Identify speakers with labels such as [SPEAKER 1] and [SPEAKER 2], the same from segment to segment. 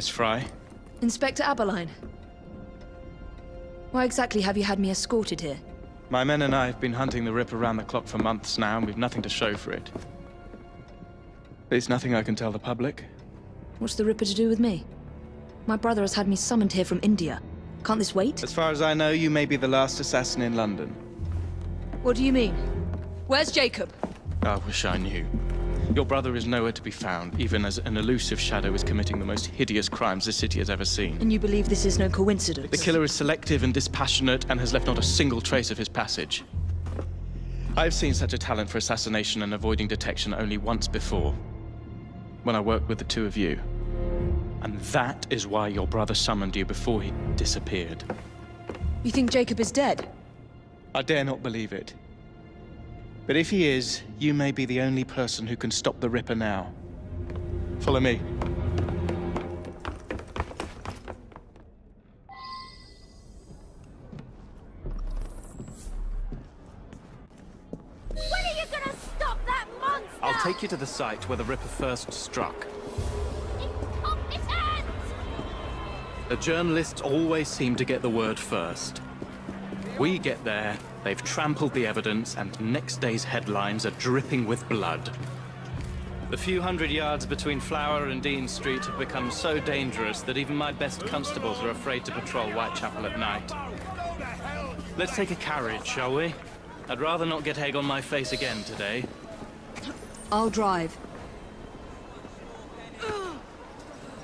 [SPEAKER 1] Miss Fry?
[SPEAKER 2] Inspector Aberline. Why exactly have you had me escorted here?
[SPEAKER 1] My men and I have been hunting the Ripper around the clock for months now, and we've nothing to show for it. There's nothing I can tell the public.
[SPEAKER 2] What's the Ripper to do with me? My brother has had me summoned here from India. Can't this wait?
[SPEAKER 1] As far as I know, you may be the last assassin in London.
[SPEAKER 2] What do you mean? Where's Jacob?
[SPEAKER 1] I wish I knew. Your brother is nowhere to be found, even as an elusive shadow is committing the most hideous crimes this city has ever seen.
[SPEAKER 2] And you believe this is no coincidence?
[SPEAKER 1] The killer is selective and dispassionate and has left not a single trace of his passage. I've seen such a talent for assassination and avoiding detection only once before, when I worked with the two of you. And that is why your brother summoned you before he disappeared.
[SPEAKER 2] You think Jacob is dead?
[SPEAKER 1] I dare not believe it. But if he is, you may be the only person who can stop the Ripper now. Follow me.
[SPEAKER 3] When are you gonna stop that monster?
[SPEAKER 4] I'll take you to the site where the Ripper first struck.
[SPEAKER 3] It's off his hands!
[SPEAKER 4] The journalists always seem to get the word first. We get there, they've trampled the evidence, and next day's headlines are dripping with blood. The few hundred yards between Flower and Dean Street have become so dangerous that even my best constables are afraid to patrol Whitechapel at night. Let's take a carriage, shall we? I'd rather not get egg on my face again today.
[SPEAKER 2] I'll drive.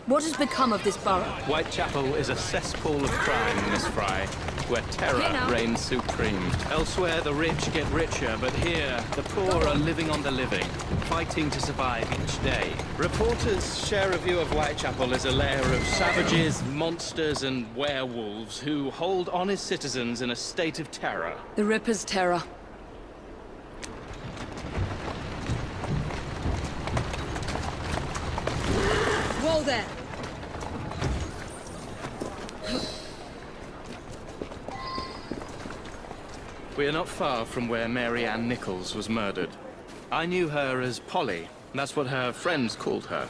[SPEAKER 2] What has become of this borough?
[SPEAKER 4] Whitechapel is a cesspool of crime, Miss Fry, where terror reigns supreme. Elsewhere, the rich get richer, but here, the poor are living on the living, fighting to survive each day. Reporters share a view of Whitechapel as a lair of savages, monsters, and werewolves who hold honest citizens in a state of terror.
[SPEAKER 2] The Ripper's terror. Whoa there!
[SPEAKER 4] We are not far from where Mary Ann Nichols was murdered. I knew her as Polly. That's what her friends called her.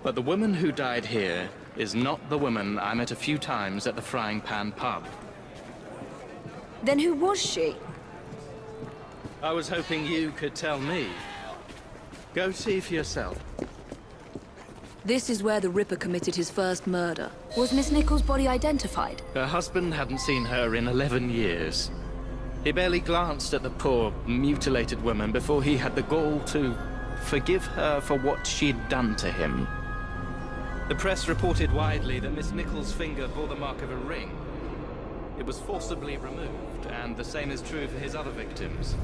[SPEAKER 4] But the woman who died here is not the woman I met a few times at the Frying Pan pub.
[SPEAKER 2] Then who was she?
[SPEAKER 4] I was hoping you could tell me. Go see for yourself.
[SPEAKER 2] This is where the Ripper committed his first murder. Was Miss Nichols' body identified?
[SPEAKER 4] Her husband hadn't seen her in 11 years. He barely glanced at the poor, mutilated woman before he had the gall to forgive her for what she'd done to him. The press reported widely that Miss Nichols' finger bore the mark of a ring. It was forcibly removed, and the same is true for his other victims.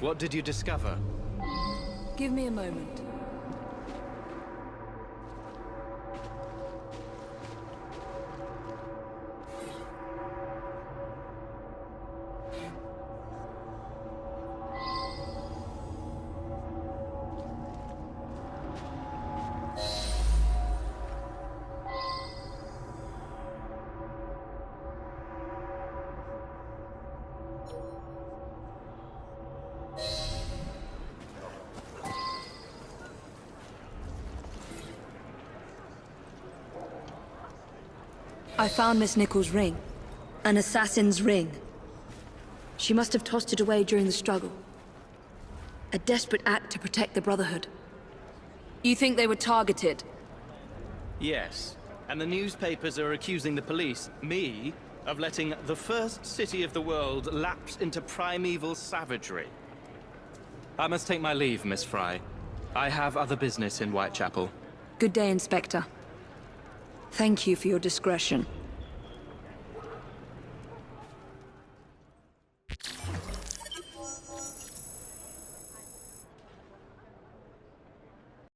[SPEAKER 4] What did you discover?
[SPEAKER 2] Give me a moment. I found Miss Nichols' ring. An assassin's ring. She must have tossed it away during the struggle. A desperate act to protect the Brotherhood. You think they were targeted?
[SPEAKER 4] Yes. And the newspapers are accusing the police, me, of letting the first city of the world lapse into primeval savagery. I must take my leave, Miss Fry. I have other business in Whitechapel.
[SPEAKER 2] Good day, Inspector. Thank you for your discretion.